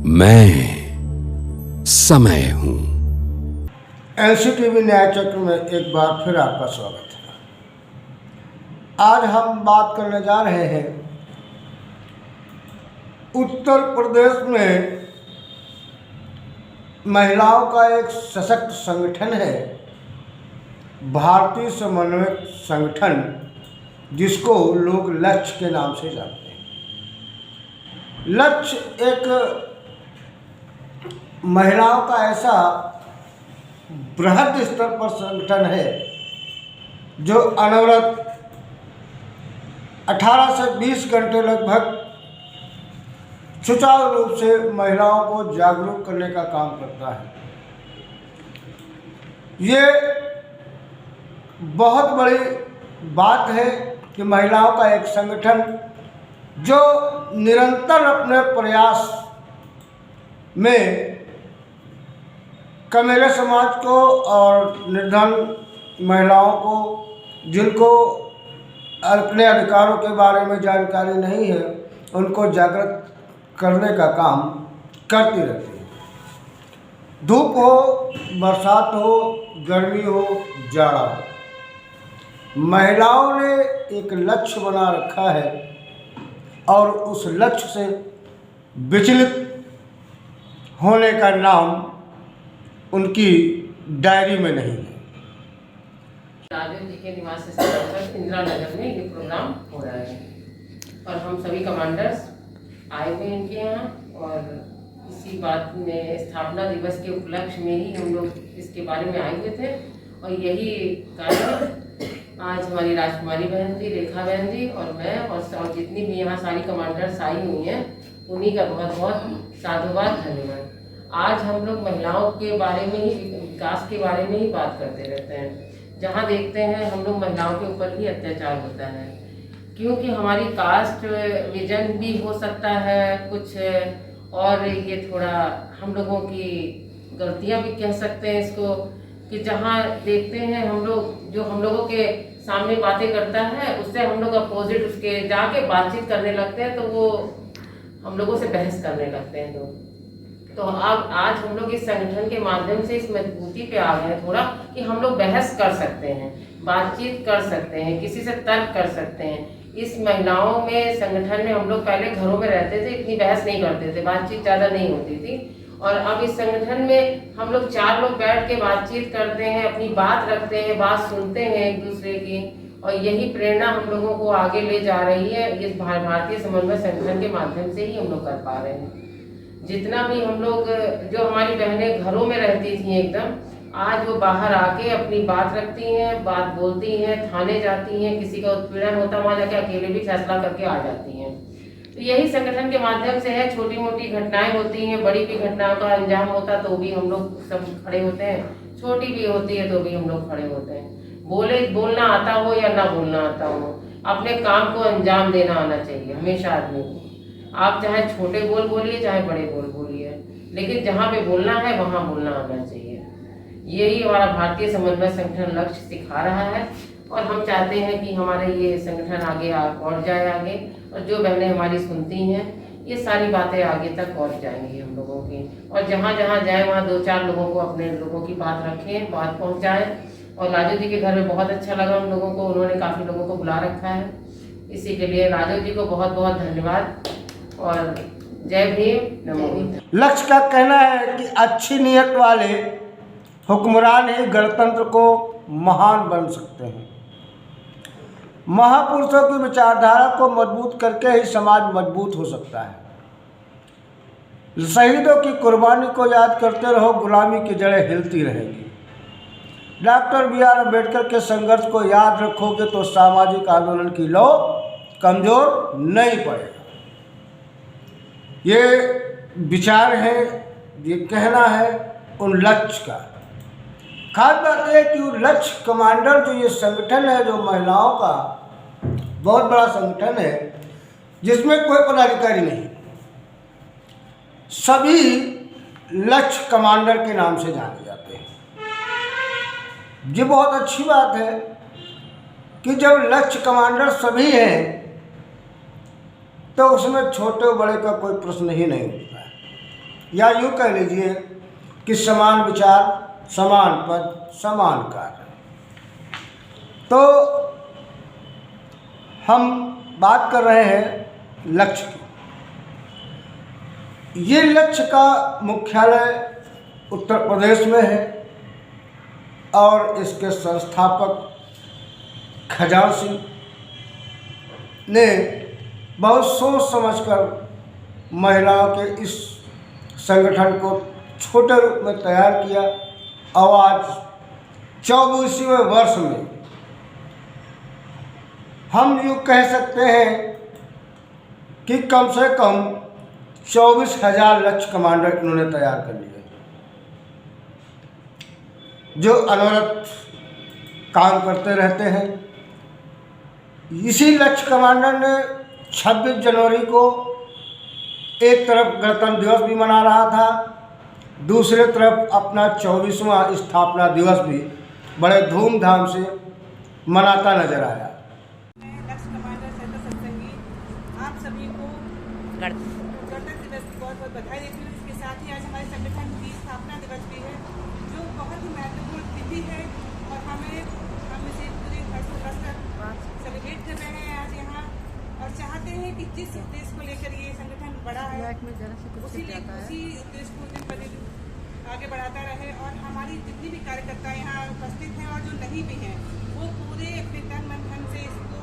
मैं समय हूं। एनसीटीवी न्याय चक्र में एक बार फिर आपका स्वागत है। आज हम बात करने जा रहे हैं उत्तर प्रदेश में महिलाओं का एक सशक्त संगठन है, भारतीय समन्वय संगठन, जिसको लोग लक्ष्य के नाम से जानते हैं। लक्ष्य एक महिलाओं का ऐसा बृहद स्तर पर संगठन है जो अनवरत 18 से 20 घंटे लगभग सुचारू रूप से महिलाओं को जागरूक करने का काम करता है। ये बहुत बड़ी बात है कि महिलाओं का एक संगठन जो निरंतर अपने प्रयास में कमेरे समाज को और निर्धन महिलाओं को, जिनको अपने अधिकारों के बारे में जानकारी नहीं है, उनको जागृत करने का काम करती रहती है। धूप हो, बरसात हो, गर्मी हो, जाड़ा हो, महिलाओं ने एक लक्ष्य बना रखा है और उस लक्ष्य से विचलित होने का नाम उनकी डायरी में नहीं है। राजू जी के निवास स्थल पर इंदिरा नगर में ये प्रोग्राम हो रहा है और हम सभी कमांडर्स आए हुए इनके यहाँ, और इसी बात में स्थापना दिवस के उपलक्ष्य में ही हम लोग इसके बारे में आए हुए थे। और यही कार्य आज हमारी राजकुमारी बहन जी, रेखा बहन जी और मैं और जितनी भी यहाँ सारी कमांडर्स आई हुई हैं, उन्हीं का बहुत बहुत साधुवाद, धन्यवाद। आज हम लोग महिलाओं के बारे में ही, विकास के बारे में ही बात करते रहते हैं। जहाँ देखते हैं हम लोग महिलाओं के ऊपर ही अत्याचार होता है, क्योंकि हमारी कास्ट विजन भी हो सकता है कुछ, और ये थोड़ा हम लोगों की गलतियाँ भी कह सकते हैं इसको, कि जहाँ देखते हैं हम लोग, जो हम लोगों के सामने बातें करता है उससे हम लोग अपोजिट उसके जाके बातचीत करने लगते हैं, तो वो हम लोगों से बहस करने लगते हैं लोग। तो अब आज हम लोग इस संगठन के माध्यम से इस मजबूती पे आ गए थोड़ा, कि हम लोग बहस कर सकते हैं, बातचीत कर सकते हैं, किसी से तर्क कर सकते हैं। इस महिलाओं में संगठन में हम लोग पहले घरों में रहते थे, इतनी बहस नहीं करते थे, बातचीत ज़्यादा नहीं होती थी, और अब इस संगठन में हम लोग 4 लोग बैठ के बातचीत करते हैं, अपनी बात रखते हैं, बात सुनते हैं एक दूसरे की, और यही प्रेरणा हम लोगों को आगे ले जा रही है। इस भारतीय समन्वय संगठन के माध्यम से ही हम लोग कर पा रहे हैं। जितना भी हम लोग, जो हमारी बहनें घरों में रहती थी एकदम, आज वो बाहर आके अपनी बात रखती हैं, बात बोलती हैं, थाने जाती हैं, किसी का उत्पीड़न होता वहाँ जाके अकेले भी फैसला करके आ जाती हैं। तो यही संगठन के माध्यम से है। छोटी मोटी घटनाएं होती हैं, बड़ी भी घटनाओं का अंजाम होता तो भी हम लोग सब खड़े होते हैं, छोटी भी होती है तो भी हम लोग खड़े होते हैं। बोलना आता हो या ना बोलना आता हो, अपने काम को अंजाम देना आना चाहिए हमेशा आदमी को। आप चाहे छोटे बोल बोलिए, चाहे बड़े बोल बोलिए, लेकिन जहाँ पे बोलना है वहाँ बोलना आना चाहिए। यही हमारा भारतीय समन्वय संगठन लक्ष्य सिखा रहा है, और हम चाहते हैं कि हमारे ये संगठन आगे और जाए आगे, और जो बहनें हमारी सुनती हैं ये सारी बातें आगे तक पहुँच जाएंगी हम लोगों की, और जहाँ जहाँ जाए वहाँ 2-4 लोगों को, अपने लोगों की बात रखें, बात पहुँचाएँ। और राजू जी के घर में बहुत अच्छा लगा हम लोगों को, उन्होंने काफ़ी लोगों को बुला रखा है, इसी के लिए राजू जी को बहुत बहुत धन्यवाद और जय भीम, नमो बुद्ध। लक्ष्य का कहना है कि अच्छी नीयत वाले हुक्मरान ही गणतंत्र को महान बन सकते हैं। महापुरुषों की विचारधारा को मजबूत करके ही समाज मजबूत हो सकता है। शहीदों की कुर्बानी को याद करते रहो, गुलामी की जड़ें हिलती रहेंगी। डॉक्टर BR अम्बेडकर के संघर्ष को याद रखोगे तो सामाजिक आंदोलन की लौ कमजोर नहीं पड़ेगा। ये विचार है, ये कहना है उन लक्ष्य का। खास बात है कि उन लक्ष्य कमांडर, जो ये संगठन है, जो महिलाओं का बहुत बड़ा संगठन है, जिसमें कोई पदाधिकारी नहीं, सभी लक्ष्य कमांडर के नाम से जाने जाते हैं। ये बहुत अच्छी बात है कि जब लक्ष्य कमांडर सभी हैं तो उसमें छोटे बड़े का कोई प्रश्न ही नहीं उठता है। या यूँ कह लीजिए कि समान विचार, समान पद, समान कार्य। तो हम बात कर रहे हैं लक्ष्य की। ये लक्ष्य का मुख्यालय उत्तर प्रदेश में है और इसके संस्थापक खजान सिंह ने बहुत सोच समझकर महिलाओं के इस संगठन को छोटे रूप में तैयार किया और आज 24वें वर्ष में हम यूँ कह सकते हैं कि कम से कम 24,000 लक्ष्य कमांडर इन्होंने तैयार कर लिए, जो अनवरत काम करते रहते हैं। इसी लक्ष्य कमांडर ने 26 जनवरी को एक तरफ गणतंत्र दिवस भी मना रहा था, दूसरे तरफ अपना 24वां स्थापना दिवस भी बड़े धूमधाम से मनाता नजर आया। लक्ष्य कमांडर सहित सत्संगी आप सभी को गणतंत्र दिवस की बहुत बहुत बधाई देती हूँ। इसके साथ ही आज हमारे संगठन की स्थापना दिवस भी है, जो बहुत ही महत्वपूर्ण तिथि है और हम इसे पूरे हर्षोल्लास का सेलिब्रेट कर रहे हैं आज यहाँ, और चाहते हैं कि जिस उद्देश्य को लेकर ये संगठन बड़ा है उसी उद्देश्य को दिन ब दिन आगे बढ़ाता रहे, और हमारी जितनी भी कार्यकर्ता यहाँ उपस्थित हैं और जो नहीं भी हैं वो पूरे अपने तन मन धन से इसको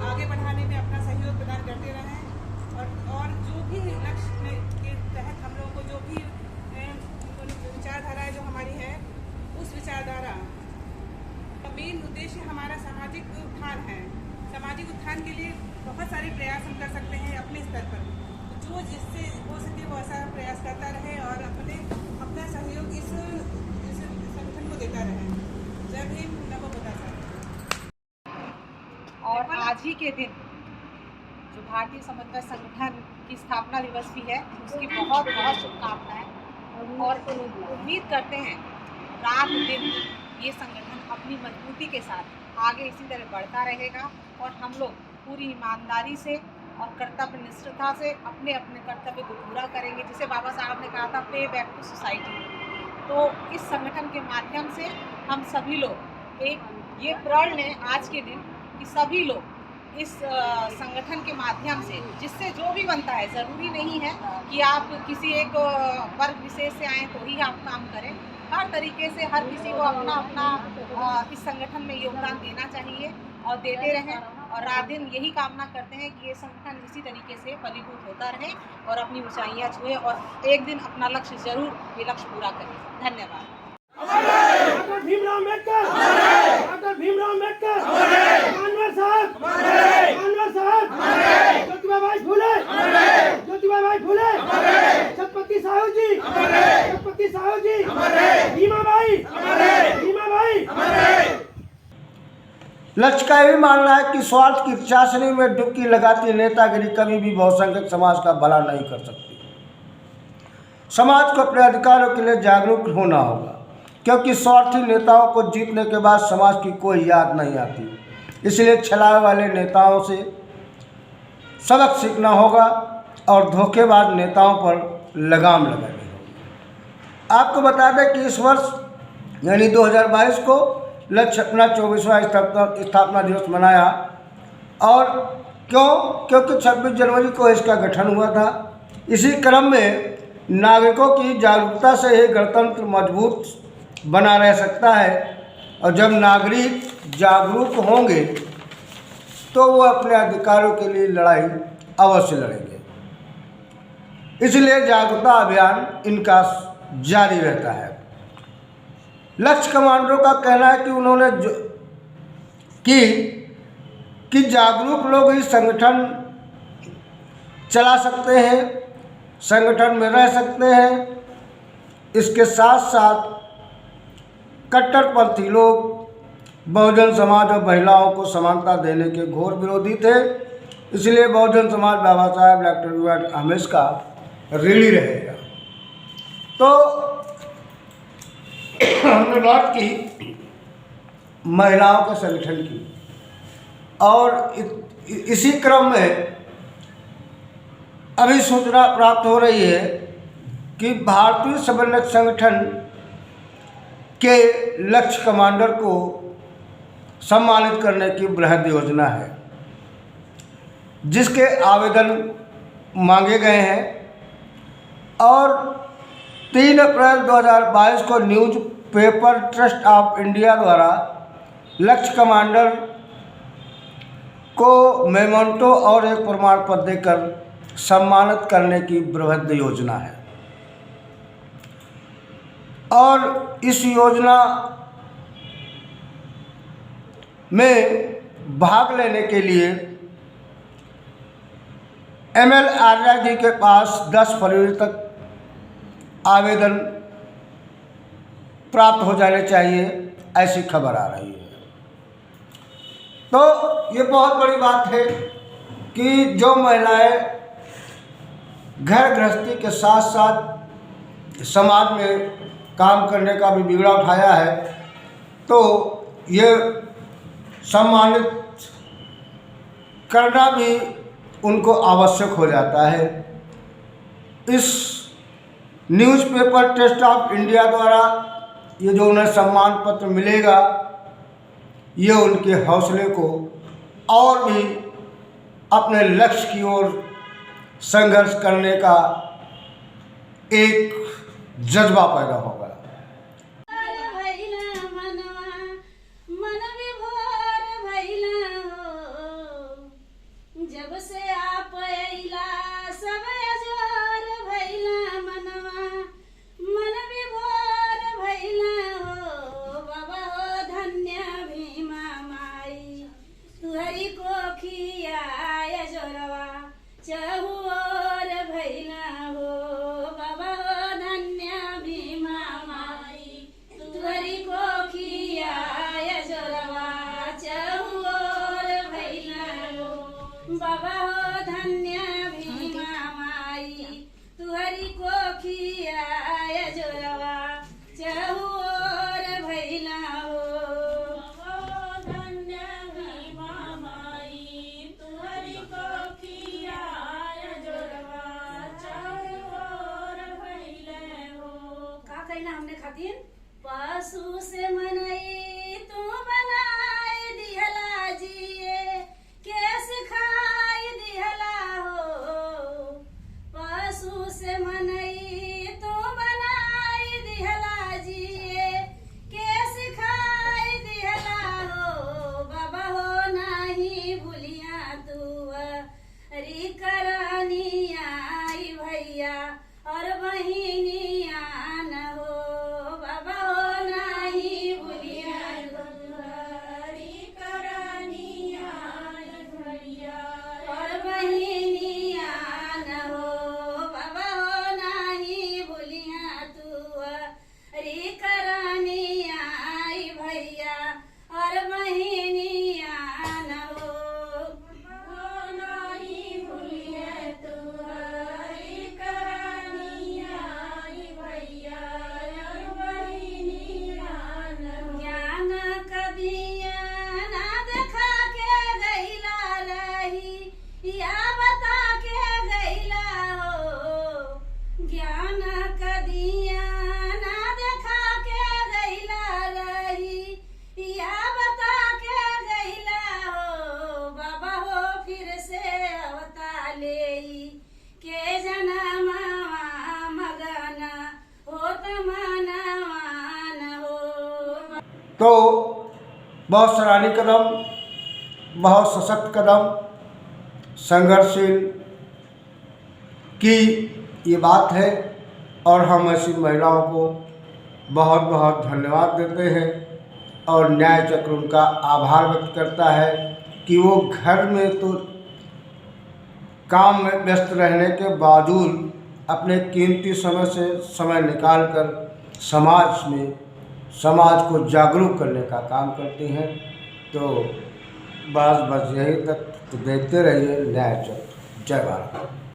आगे बढ़ाने में अपना सहयोग प्रदान करते रहें, और जो भी लक्ष्य के तहत हम लोगों को जो भी विचारधाराएं जो हमारी है उस विचारधारा का मेन उद्देश्य हमारा सामाजिक उत्थान है। सामाजिक उत्थान के लिए बहुत सारे प्रयास हम कर सकते हैं अपने स्तर पर, जो जिससे हो सके वो ऐसा प्रयास करता रहे और अपना सहयोग इस संगठन को देता रहे। जय भीम, नमो बुद्धाय। और आज ही के दिन जो भारतीय समन्वय संगठन की स्थापना दिवस भी है, उसकी बहुत बहुत शुभकामनाएं, और उम्मीद करते हैं रात दिन ये संगठन अपनी मजबूती के साथ आगे इसी तरह बढ़ता रहेगा और हम लोग पूरी ईमानदारी से और कर्तव्य निष्ठता से अपने अपने कर्तव्य को पूरा करेंगे। जिसे बाबा साहब ने कहा था, पे बैक टू सोसाइटी। तो इस संगठन के माध्यम से हम सभी लोग एक ये प्रण लें आज के दिन कि सभी लोग इस संगठन के माध्यम से जिससे जो भी बनता है, ज़रूरी नहीं है कि आप किसी एक वर्ग विशेष से आएँ तो ही आप काम करें। हर तरीके से हर किसी को अपना अपना इस संगठन में योगदान देना चाहिए और देते रहें, और रात दिन यही कामना करते हैं कि ये संगठन इसी तरीके से फलीभूत होता रहे और अपनी ऊंचाइयां छुए और एक दिन अपना लक्ष्य जरूर ये लक्ष्य पूरा करें। धन्यवाद। डॉक्टर भीमराव अम्बेडकर, डॉक्टर भीमराव अम्बेडकर, मानवर साहब, ज्योतिबा बाई फुले, छत्रपति साहू जी, भीमा बाई। लक्ष्य का यही मानना है कि स्वार्थ की चाशनी में डुबकी लगाती नेतागिरी कभी भी बहुसंख्यक समाज का भला नहीं कर सकती। समाज को अपने अधिकारों के लिए जागरूक होना होगा, क्योंकि स्वार्थी नेताओं को जीतने के बाद समाज की कोई याद नहीं आती। इसलिए छलावे वाले नेताओं से सबक सीखना होगा और धोखेबाज नेताओं पर लगाम लगानी होगी। आपको बता दें कि इस वर्ष यानी 2022 को लक्ष्य अपना 24वां स्थापना दिवस मनाया, और क्योंकि 26 जनवरी को इसका गठन हुआ था। इसी क्रम में नागरिकों की जागरूकता से ही गणतंत्र मजबूत बना रह सकता है, और जब नागरिक जागरूक होंगे तो वो अपने अधिकारों के लिए लड़ाई अवश्य लड़ेंगे। इसलिए जागरूकता अभियान इनका जारी रहता है। लक्ष्य कमांडरों का कहना है कि उन्होंने कि जागरूक लोग ही संगठन चला सकते हैं, संगठन में रह सकते हैं। इसके साथ साथ कट्टरपंथी लोग बहुजन समाज और महिलाओं को समानता देने के घोर विरोधी थे। इसलिए बहुजन समाज बाबा साहब डॉक्टर बी.आर. अम्बेडकर का ऋणी रहेगा। तो हमने बात की महिलाओं के संगठन की, और इसी क्रम में अभी सूचना प्राप्त हो रही है कि भारतीय समन्वय संगठन के लक्ष्य कमांडर को सम्मानित करने की बृहद योजना है, जिसके आवेदन मांगे गए हैं और 3 अप्रैल 2022 को news paper trust of India द्वारा लक्ष्य कमांडर को मेमोंटो और एक प्रमाण पत्र देकर सम्मानित करने की बृहद योजना है। और इस योजना में भाग लेने के लिए ML आर्या जी के पास 10 फरवरी तक आवेदन प्राप्त हो जाने चाहिए, ऐसी खबर आ रही है। तो ये बहुत बड़ी बात है कि जो महिलाएं घर गृहस्थी के साथ साथ समाज में काम करने का भी बीड़ा उठाया है, तो ये सम्मानित करना भी उनको आवश्यक हो जाता है। इस न्यूज़पेपर ट्रस्ट ऑफ इंडिया द्वारा ये जो उन्हें सम्मान पत्र मिलेगा, ये उनके हौसले को और भी अपने लक्ष्य की ओर संघर्ष करने का एक जज्बा पैदा होगा। जब से आप अइला सब अजोर भइला मनवा, मन विभोर भइला हो बाबा हो धन्य भीमा माई, तुहरी कोखिया अजोरवा चहुओर भइला हो बाबा हो धन्य भीमा माई, तुहरी कोखिया अजोरवा चहुओर भइला हो बाबा हो धन्य भीमा माई, तुहरी कोखिया अजोरवा चहुओर भइला हो धन्य भीमा माई, तुहरी कोखिया अजोरवा चहुओर भइला हो। का कहना हमने खातिर पशु से मनई तू बनाए दिहला जिए, केस खाई दिहला हो पशु से मनई तू बनाई दिहला जिए, केस खाई दिहला हो बाबा हो नाही भूलिया तू अरी करनिया भैया और बहिनिया न हो बाबा हो नाही भूलिया तू अरी करनिया भैया और बहिनिया न हो बाबा हो नाही भूलिया तू अरी करनिया भैया और बहिनिया न हो नाही भूलिया तू अरी करनिया भैया और बहिनिया न हो। ज्ञान कदिया ना देखा के गईला रही या बता के गईला हो, ज्ञान कदिया ना देखा के गईला रही या बता के गईला हो बाबा हो फिर से अवता लेई के जनवा मगन हो तमनवा न हो। तो बहुत सराहनीय कदम, बहुत सशक्त कदम, संघर्षशील की ये बात है और हम ऐसी महिलाओं को बहुत बहुत धन्यवाद देते हैं और न्याय चक्र उनका आभार व्यक्त करता है कि वो घर में तो काम में व्यस्त रहने के बावजूद अपने कीमती समय से समय निकालकर समाज को जागरूक करने का काम करती हैं। तो बस यही तक, तो देखते रहिए न्याय चक्र। जय भारत।